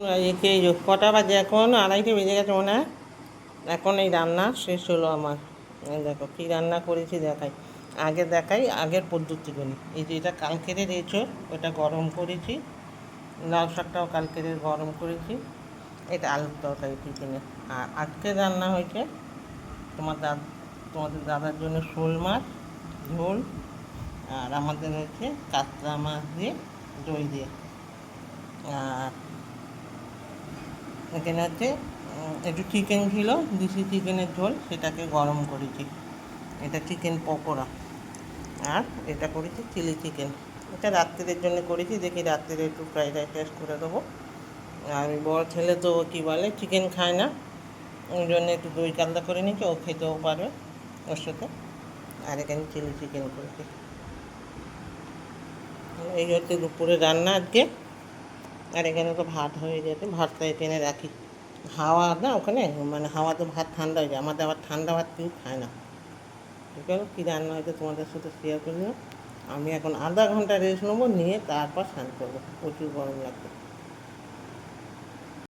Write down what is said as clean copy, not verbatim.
একে কটা বাজে এখন? 2:30 বেজে গেছে মনে হয়। এখন এই রান্না শেষ হলো আমার। এই দেখো কী রান্না করেছি দেখাই, আগে দেখাই আগের পদ্ধতিগুলি। এই যে এটা কালকেরের এঁচোড়, ওটা গরম করেছি। লাউ শাকটাও কালকেরের গরম করেছি। এটা আলুর তরকারি টিফিনে। আর আজকে রান্না হয়েছে তোমাদের দাদার জন্য শোল মাছ ঝোল, আর আমাদের হচ্ছে কাতলা মাছ দিয়ে দই দিয়ে। আর এখানে হচ্ছে একটু চিকেন ছিল, দেশি চিকেনের ঝোল, সেটাকে গরম করেছি। এটা চিকেন পকোড়া। আর এটা করেছি চিলি চিকেন। এটা রাত্রের জন্য করেছি, দেখি রাত্রে একটু ফ্রাইড রাইস করে দেবো। আর বড় ছেলে তো কী বলে চিকেন খায় না, ওই জন্য একটু দই কালদা করে নিয়েছি, ও খেতেও পারবে ওর সাথে। আর এখানে চিলি চিকেন করেছি। এই হচ্ছে দুপুরে রান্না আজকে। আর এখানে তো ভাত হয়ে গেছে, ভাতটা এখানে রাখি। হাওয়া না ওখানে, মানে হাওয়াতে ভাত ঠান্ডা হয়ে যায়, আমাদের আবার ঠান্ডা ভাত কেউ খায় না। ঠিক আছে, কী রান্না হয়েছে তোমাদের সাথে শেয়ার করলাম। আমি এখন আধা ঘন্টা রেস্ট নেবো, নিয়ে তারপর স্নান করবো, প্রচুর গরম লাগবে।